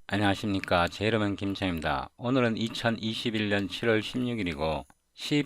안녕하십니까. 제 이름은 김창입니다. 오늘은 2021년 7월 16일이고 C++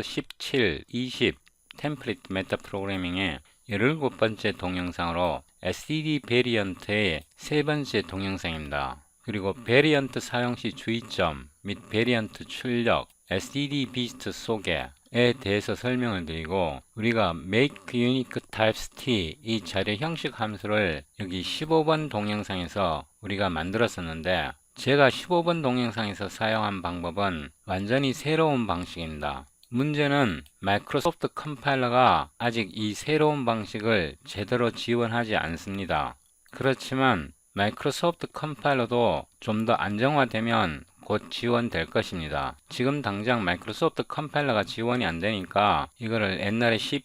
17, 20 템플릿 메타 프로그래밍의 17번째 동영상으로 std 베리언트의 세 번째 동영상입니다. 그리고 베리언트 사용 시 주의점 및 베리언트 출력, std 비스트 소개에 대해서 설명을 드리고, 우리가 make unique types t 이 자료 형식 함수를 여기 15번 동영상에서 우리가 만들었었는데, 제가 15번 동영상에서 사용한 방법은 완전히 새로운 방식입니다. 문제는 마이크로소프트 컴파일러가 아직 이 새로운 방식을 제대로 지원하지 않습니다. 그렇지만 마이크로소프트 컴파일러도 좀 더 안정화되면 곧 지원될 것입니다. 지금 당장 마이크로소프트 컴파일러가 지원이 안 되니까 이거를 옛날에 C++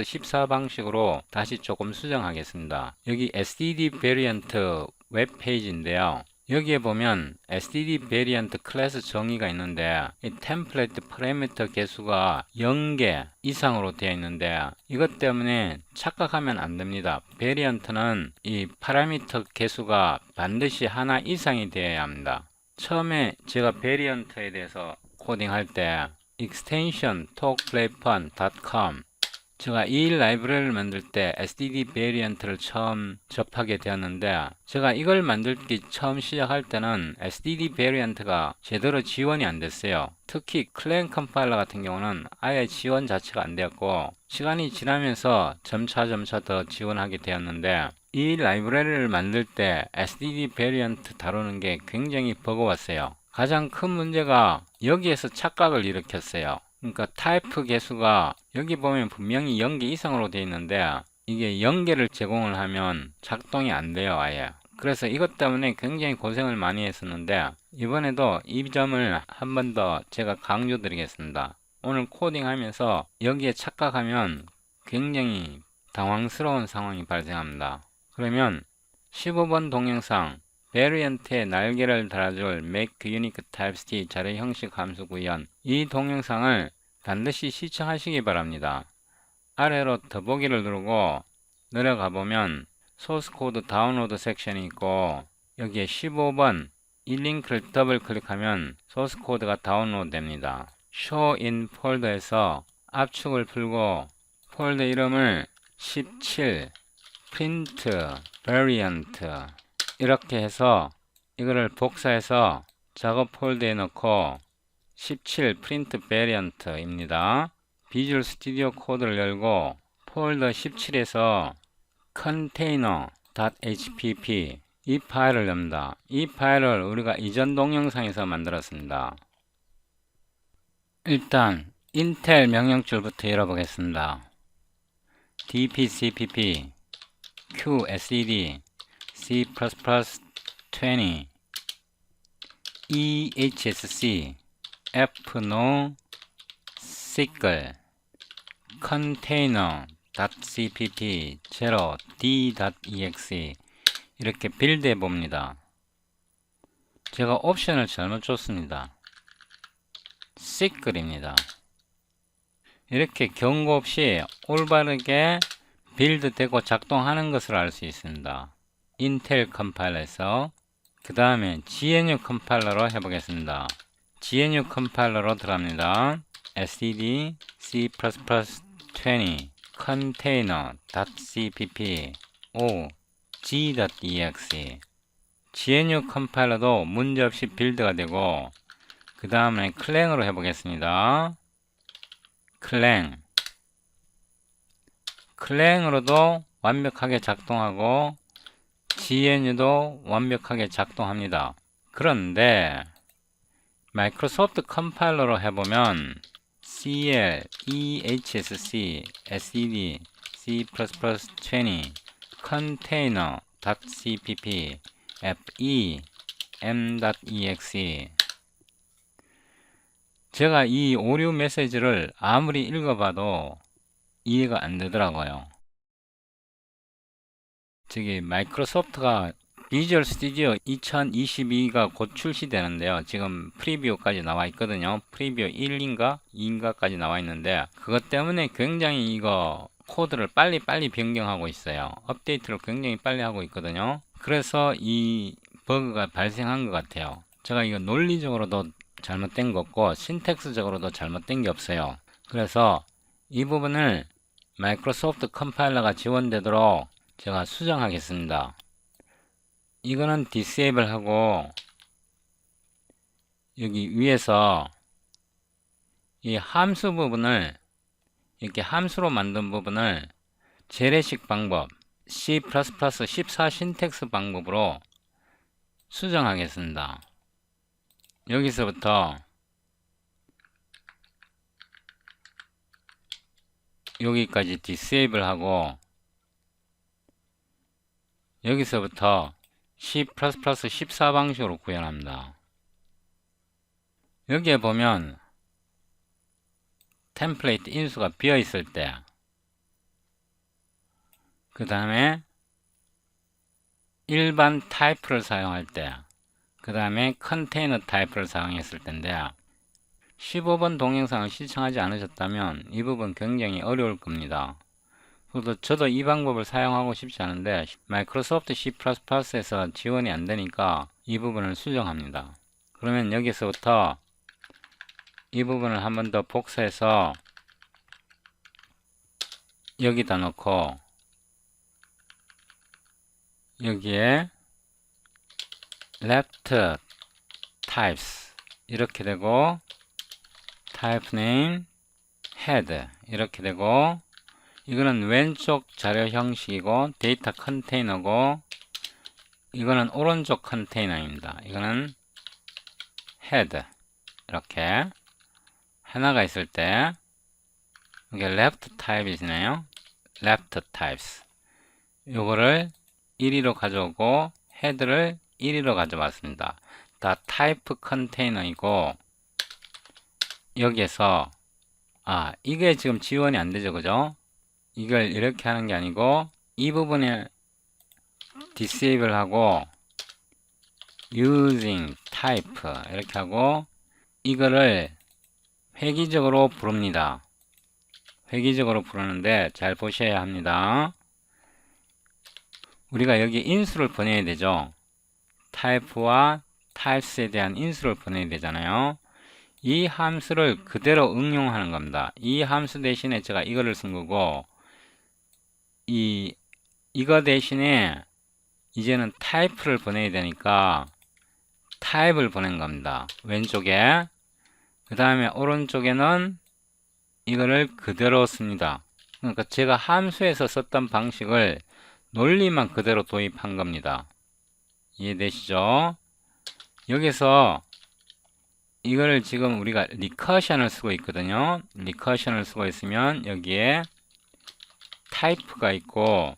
14 방식으로 다시 조금 수정하겠습니다. 여기 std 베리언트 웹페이지인데요. 여기에 보면 std 베리언트 클래스 정의가 있는데, 이 템플릿 파라미터 개수가 0개 이상으로 되어 있는데, 이것 때문에 착각하면 안 됩니다. 베리언트는 이 파라미터 개수가 반드시 하나 이상이 되어야 합니다. 처음에 제가 베리언트에 대해서 코딩할 때 extension talkplayfun.com, 제가 이 라이브러리를 만들 때 std 베리언트를 처음 접하게 되었는데, 제가 이걸 만들기 처음 시작할 때는 std 베리언트가 제대로 지원이 안 됐어요. 특히 클랭 컴파일러 같은 경우는 아예 지원 자체가 안 되었고, 시간이 지나면서 점차 더 지원하게 되었는데, 이 라이브러리를 만들 때 std 베리언트 다루는 게 굉장히 버거웠어요. 가장 큰 문제가 여기에서 착각을 일으켰어요. 그러니까 타입 개수가 여기 보면 분명히 0개 이상으로 되어 있는데, 이게 0개를 제공을 하면 작동이 안 돼요, 아예. 그래서 이것 때문에 굉장히 고생을 많이 했었는데, 이번에도 이 점을 한 번 더 제가 강조드리겠습니다. 오늘 코딩하면서 여기에 착각하면 굉장히 당황스러운 상황이 발생합니다. 그러면 15번 동영상 베리언트의 날개를 달아줄 make unique types t 자료 형식 함수 구현, 이 동영상을 반드시 시청하시기 바랍니다. 아래로 더보기를 누르고 내려가 보면 소스 코드 다운로드 섹션이 있고, 여기에 15번 이 링크를 더블 클릭하면 소스 코드가 다운로드 됩니다. show in 폴더에서 압축을 풀고 폴더 이름을 17 print variant 이렇게 해서 이거를 복사해서 작업 폴더에 넣고 17 print variant 입니다. 비주얼 스튜디오 코드를 열고 폴더 17에서 container.hpp 이 파일을 엽니다. 이 파일을 우리가 이전 동영상에서 만들었습니다. 일단 인텔 명령줄부터 열어보겠습니다. dpcpp qsed C++20 ehsc fno sickle container.cpp 0d.exe 이렇게 빌드해 봅니다. 제가 옵션을 잘못 줬습니다. sickle입니다. 이렇게 경고 없이 올바르게 빌드되고 작동하는 것을 알 수 있습니다. 인텔 컴파일러에서 그 다음에 GNU 컴파일러로 해보겠습니다. GNU 컴파일러로 들어갑니다. std c++20 container.cpp o g.exe GNU 컴파일러도 문제없이 빌드가 되고, 그 다음에 클랭으로 해보겠습니다. 클랭으로도 완벽하게 작동하고 GNU도 완벽하게 작동합니다. 그런데 마이크로소프트 컴파일러로 해보면 cl, ehsc, sed, c++20, container.cpp, fe, m.exe 제가 이 오류 메시지를 아무리 읽어봐도 이해가 안 되더라고요. 저기 마이크로소프트가 비주얼 스튜디오 2022가 곧 출시되는데요. 지금 프리뷰까지 나와 있거든요. 프리뷰 1인가 2인가까지 나와 있는데, 그것 때문에 굉장히 이거 코드를 빨리 변경하고 있어요. 업데이트를 굉장히 빨리 하고 있거든요. 그래서 이 버그가 발생한 것 같아요. 제가 이거 논리적으로도 잘못된 거 없고 신텍스적으로도 잘못된 게 없어요. 그래서 이 부분을 마이크로소프트 컴파일러가 지원되도록 제가 수정하겠습니다. 이거는 디세이블 하고 여기 위에서 이 함수 부분을 이렇게 함수로 만든 부분을 재래식 방법 C++ 14 신텍스 방법으로 수정하겠습니다. 여기서부터 여기까지 디세이블 하고 여기서부터 C++ 14 방식으로 구현합니다. 여기에 보면 템플레이트 인수가 비어 있을 때, 그 다음에 일반 타입을 사용할 때, 그 다음에 컨테이너 타입을 사용했을 텐데 15번 동영상을 시청하지 않으셨다면 이 부분 굉장히 어려울 겁니다. 그래도 저도 이 방법을 사용하고 싶지 않은데 마이크로소프트 C++에서 지원이 안 되니까 이 부분을 수정합니다. 그러면 여기서부터 이 부분을 한 번 더 복사해서 여기다 놓고 여기에 left types 이렇게 되고 type name head 이렇게 되고 이거는 왼쪽 자료 형식이고 데이터 컨테이너고 이거는 오른쪽 컨테이너입니다. 이거는 head 이렇게 하나가 있을 때 이게 left type이시네요. left types 요거를 1위로 가져오고 헤드를 1위로 가져왔습니다. 다 타입 컨테이너이고 여기에서 이게 지금 지원이 안 되죠, 그죠? 이걸 이렇게 하는 게 아니고 이 부분에 disable 하고 using type 이렇게 하고 이거를 획기적으로 부릅니다. 획기적으로 부르는데 잘 보셔야 합니다. 우리가 여기 인수를 보내야 되죠. type와 types에 대한 인수를 보내야 되잖아요. 이 함수를 그대로 응용하는 겁니다. 이 함수 대신에 제가 이거를 쓴 거고 이거 대신에 이제는 type를 보내야 되니까 type을 보낸 겁니다. 왼쪽에 그 다음에 오른쪽에는 이거를 그대로 씁니다. 그러니까 제가 함수에서 썼던 방식을 논리만 그대로 도입한 겁니다. 이해되시죠? 여기서 이거를 지금 우리가 리커션을 쓰고 있거든요. 리커션을 쓰고 있으면 여기에 타입가 있고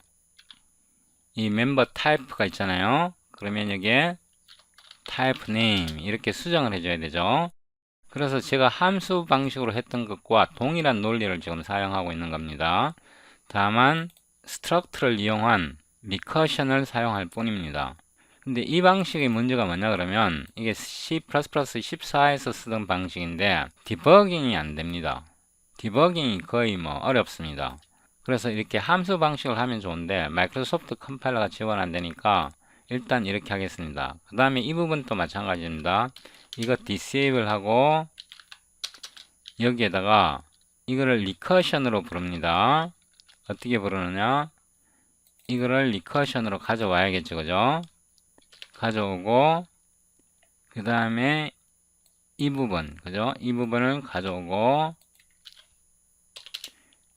이 멤버 타입가 있잖아요. 그러면 여기에 타입 네임 이렇게 수정을 해줘야 되죠. 그래서 제가 함수 방식으로 했던 것과 동일한 논리를 지금 사용하고 있는 겁니다. 다만 스트럭트를 이용한 리커션을 사용할 뿐입니다. 근데 이 방식의 문제가 뭐냐 그러면 이게 C++ 14에서 쓰던 방식인데 디버깅이 안 됩니다. 디버깅이 거의 어렵습니다. 그래서 이렇게 함수 방식을 하면 좋은데 마이크로소프트 컴파일러가 지원 안 되니까 일단 이렇게 하겠습니다. 그 다음에 이 부분도 마찬가지입니다. 이거 disable 하고 여기에다가 이거를 리커션으로 부릅니다. 어떻게 부르느냐? 이거를 리커션으로 가져와야겠죠, 그죠? 가져오고 그 다음에 이 부분, 그죠? 이 부분을 가져오고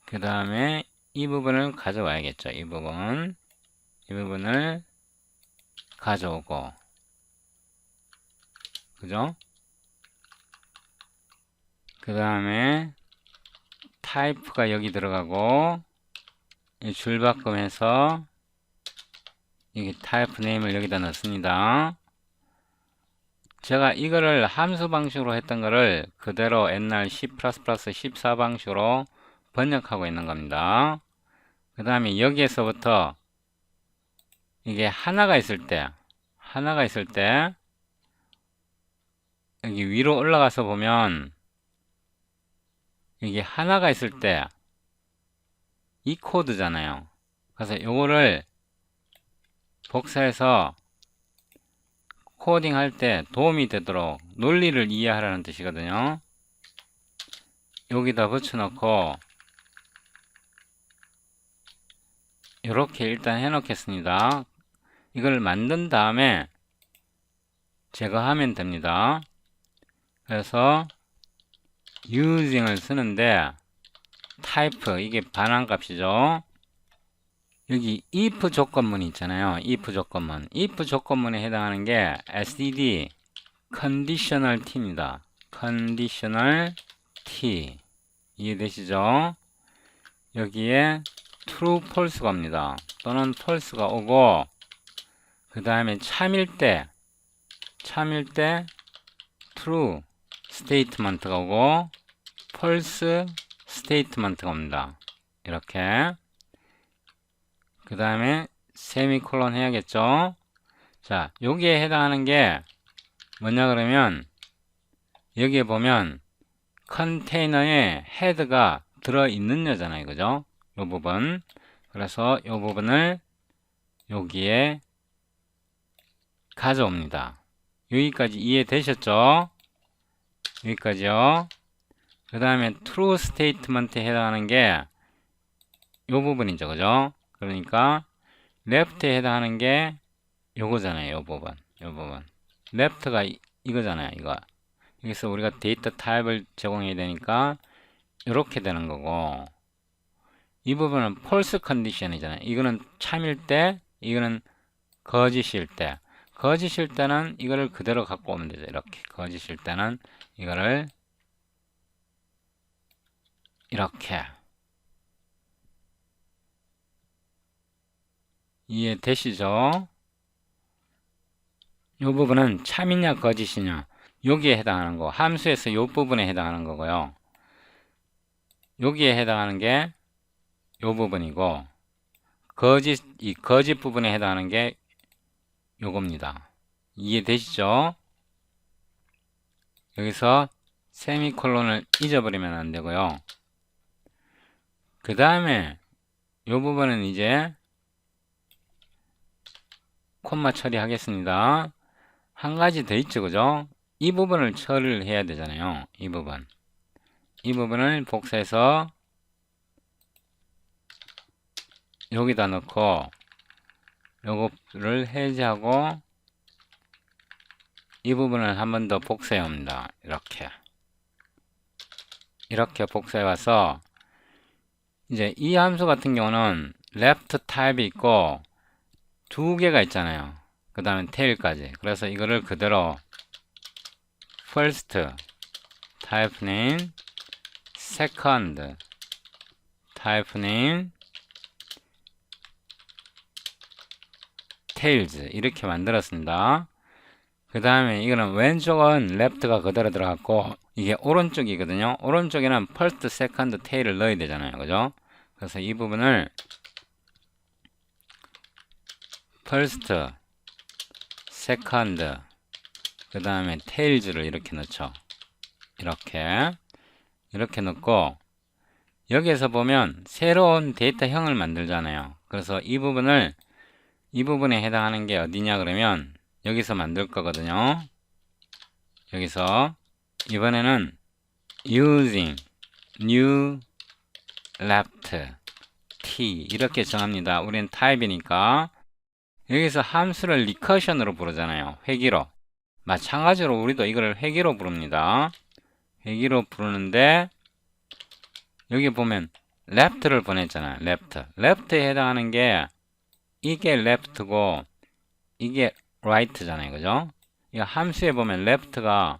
그 다음에 이 부분을 가져와야겠죠. 이 부분을 가져오고 그죠? 그 다음에 타입가 여기 들어가고 이 줄바꿈해서 여기 타입 네임을 여기다 넣습니다. 제가 이거를 함수 방식으로 했던 거를 그대로 옛날 C++ 14 방식으로 번역하고 있는 겁니다. 그 다음에 여기에서부터 이게 하나가 있을 때 여기 위로 올라가서 보면 이게 하나가 있을 때 이 코드잖아요. 그래서 요거를 복사해서 코딩 할 때 도움이 되도록 논리를 이해하라는 뜻이거든요. 여기다 붙여놓고 이렇게 일단 해 놓겠습니다. 이걸 만든 다음에 제거하면 됩니다. 그래서 using을 쓰는데 type 이게 반환값이죠. 여기 if 조건문이 있잖아요. if 조건문. if 조건문에 해당하는 게 std conditional t입니다. conditional t 이해되시죠? 여기에 true false가 옵니다. 또는 false가 오고 그 다음에 참일 때 true statement가 오고 false statement가 옵니다. 이렇게 그 다음에 세미콜론 해야겠죠. 자, 여기에 해당하는 게 뭐냐 그러면 여기에 보면 컨테이너에 헤드가 들어있는 여잖아요. 그죠? 이 부분. 그래서 이 부분을 여기에 가져옵니다. 여기까지 이해되셨죠? 여기까지요. 그 다음에 true statement에 해당하는 게 이 부분이죠. 그죠? 그러니까 left에 해당하는 게 요거잖아요. 이 부분. left가 이거잖아요. 이거. 여기서 우리가 데이터 타입을 제공해야 되니까 이렇게 되는 거고 이 부분은 false condition이잖아요. 이거는 참일 때, 이거는 거짓일 때. 거짓일 때는 이거를 그대로 갖고 오면 되죠. 이렇게. 거짓일 때는 이거를 이렇게. 이해되시죠? 이 부분은 참이냐 거짓이냐 여기에 해당하는 거. 함수에서 이 부분에 해당하는 거고요. 여기에 해당하는 게 이 부분이고 이 거짓 부분에 해당하는 게 요겁니다. 이해되시죠? 여기서 세미콜론을 잊어버리면 안 되고요. 그 다음에 이 부분은 이제 콤마 처리하겠습니다. 한 가지 더 있죠, 그죠? 이 부분을 처리를 해야 되잖아요. 이 부분을 복사해서 여기다 넣고 요거를 해제하고 이 부분을 한 번 더 복사해 옵니다. 이렇게 복사해 와서 이제 이 함수 같은 경우는 left type이 있고 두 개가 있잖아요. 그 다음에 tail까지. 그래서 이거를 그대로 first type name, second type name, tails 이렇게 만들었습니다. 그 다음에 이거는 왼쪽은 left가 그대로 들어갔고 이게 오른쪽이거든요. 오른쪽에는 first, second, tail을 넣어야 되잖아요. 그죠? 그래서 이 부분을 first, second, 그 다음에 tails를 이렇게 넣죠. 이렇게 넣고 여기에서 보면 새로운 데이터형을 만들잖아요. 그래서 이 부분에 해당하는 게 어디냐 그러면 여기서 만들 거거든요. 여기서 이번에는 using new left t 이렇게 정합니다. 우리는 타입이니까 여기서 함수를 리커션으로 부르잖아요. 회귀로. 마찬가지로 우리도 이걸 회귀로 부릅니다. 회귀로 부르는데 여기 보면 left를 보냈잖아요. left에 해당하는 게 이게 left고 이게 right잖아요. 그죠? 이 함수에 보면 left가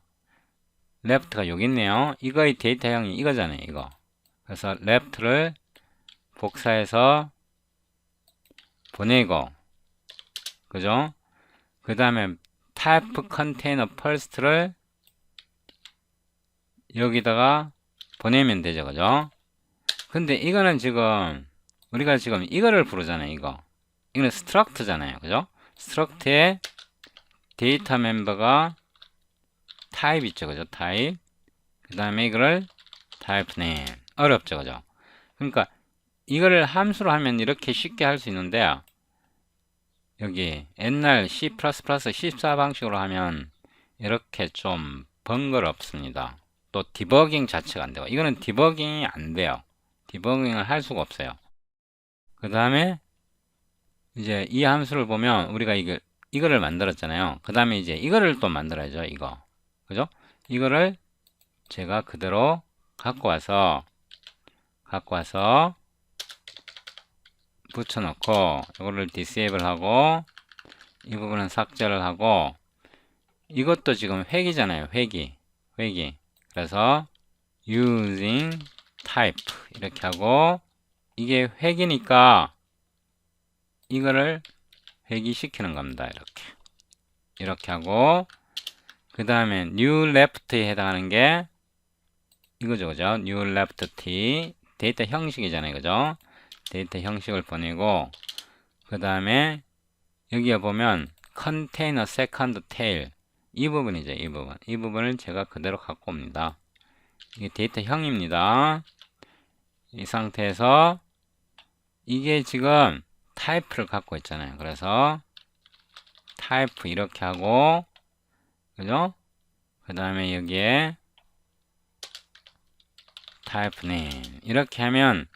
여기 있네요. 이거의 데이터형이 이거잖아요. 이거. 그래서 left를 복사해서 보내고 그죠? 그 다음에 type container first를 여기다가 보내면 되죠. 그죠? 근데 이거는 지금 우리가 지금 이거를 부르잖아요. 이거는 struct잖아요. 그죠? struct에 데이터 멤버가 type 있죠. 그죠? type. 그 다음에 이거를 type name. 어렵죠. 그죠? 그러니까 이거를 함수로 하면 이렇게 쉽게 할 수 있는데 여기 옛날 C++ 14 방식으로 하면 이렇게 좀 번거롭습니다. 또 디버깅 자체가 안 되고, 이거는 디버깅이 안 돼요. 디버깅을 할 수가 없어요. 그 다음에 이제 이 함수를 보면 우리가 이거를 만들었잖아요. 그 다음에 이제 이거를 또 만들어야죠. 이거. 그죠? 이거를 제가 그대로 갖고 와서 붙여놓고, 이거를 disable 하고, 이 부분은 삭제를 하고, 이것도 지금 회기잖아요. 회기. 그래서 using type 이렇게 하고, 이게 회기니까 이거를 회기시키는 겁니다. 이렇게 하고, 그 다음에 new left에 해당하는 게 이거죠. 그죠? new left t 데이터 형식이잖아요. 그죠? 데이터 형식을 보내고, 그 다음에 여기에 보면 container second tail, 이 부분이죠. 이 부분을 제가 그대로 갖고 옵니다. 이게 데이터 형입니다. 이 상태에서 이게 지금 타입을 갖고 있잖아요. 그래서 타입 이렇게 하고, 그죠? 그 다음에 여기에 타입 name 이렇게 하면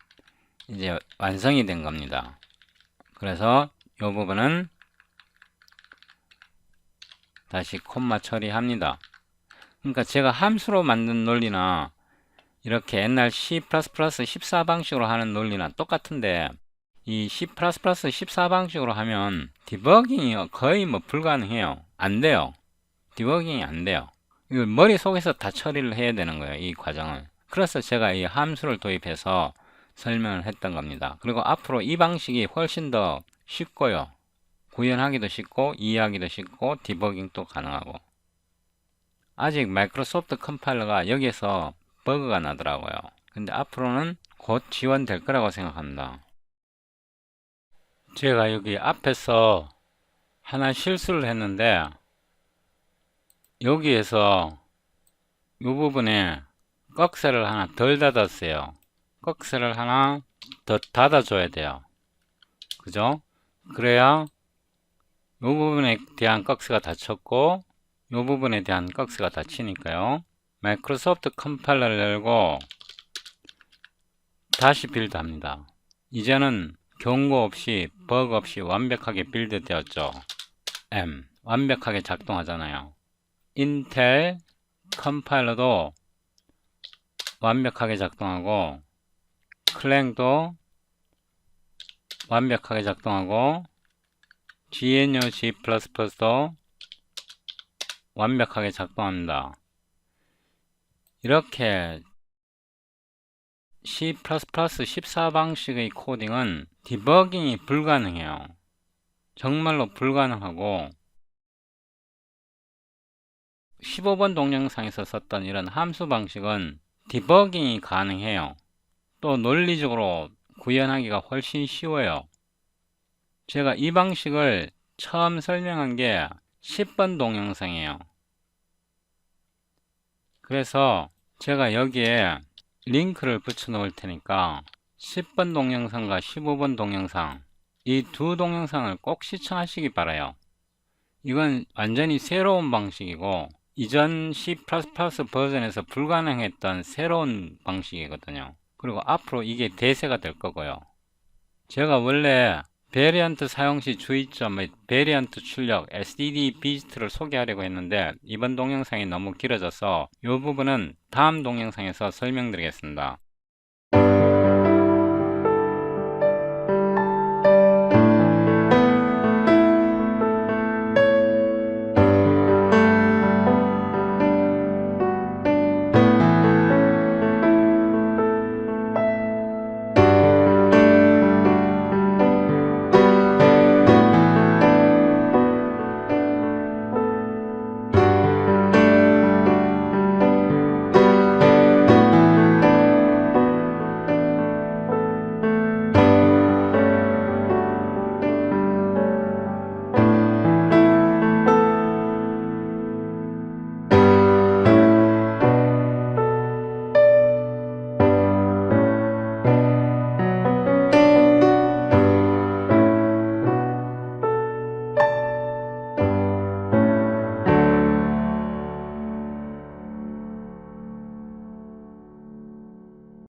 이제 완성이 된 겁니다. 그래서 이 부분은 다시 콤마 처리합니다. 그러니까 제가 함수로 만든 논리나 이렇게 옛날 C++ 14 방식으로 하는 논리나 똑같은데, 이 C++ 14 방식으로 하면 디버깅이 거의 뭐 불가능해요. 안 돼요. 디버깅이 안 돼요. 이걸 머릿속에서 다 처리를 해야 되는 거예요. 이 과정을. 그래서 제가 이 함수를 도입해서 설명을 했던 겁니다. 그리고 앞으로 이 방식이 훨씬 더 쉽고요. 구현하기도 쉽고 이해하기도 쉽고 디버깅도 가능하고. 아직 마이크로소프트 컴파일러가 여기에서 버그가 나더라고요. 근데 앞으로는 곧 지원될 거라고 생각합니다. 제가 여기 앞에서 하나 실수를 했는데, 여기에서 이 부분에 꺽쇠를 하나 덜 닫았어요. 꺽쇠를 하나 더 닫아줘야 돼요. 그죠? 그래야 이 부분에 대한 꺽쇠가 닫혔고, 이 부분에 대한 꺽쇠가 닫히니까요. 마이크로소프트 컴파일러를 열고 다시 빌드합니다. 이제는 경고 없이 버그 없이 완벽하게 빌드 되었죠. 완벽하게 작동하잖아요. 인텔 컴파일러도 완벽하게 작동하고, 클랭도 완벽하게 작동하고, GNU G++도 완벽하게 작동합니다. 이렇게 C++ 14 방식의 코딩은 디버깅이 불가능해요. 정말로 불가능하고, 15번 동영상에서 썼던 이런 함수 방식은 디버깅이 가능해요. 또 논리적으로 구현하기가 훨씬 쉬워요. 제가 이 방식을 처음 설명한 게 10번 동영상이에요. 그래서 제가 여기에 링크를 붙여 놓을 테니까 10번 동영상과 15번 동영상, 이 두 동영상을 꼭 시청하시기 바라요. 이건 완전히 새로운 방식이고, 이전 C++ 버전에서 불가능했던 새로운 방식이거든요. 그리고 앞으로 이게 대세가 될 거고요. 제가 원래 베리언트 사용 시 주의점 및 베리언트 출력 SDD 비지트를 소개하려고 했는데, 이번 동영상이 너무 길어져서 이 부분은 다음 동영상에서 설명드리겠습니다.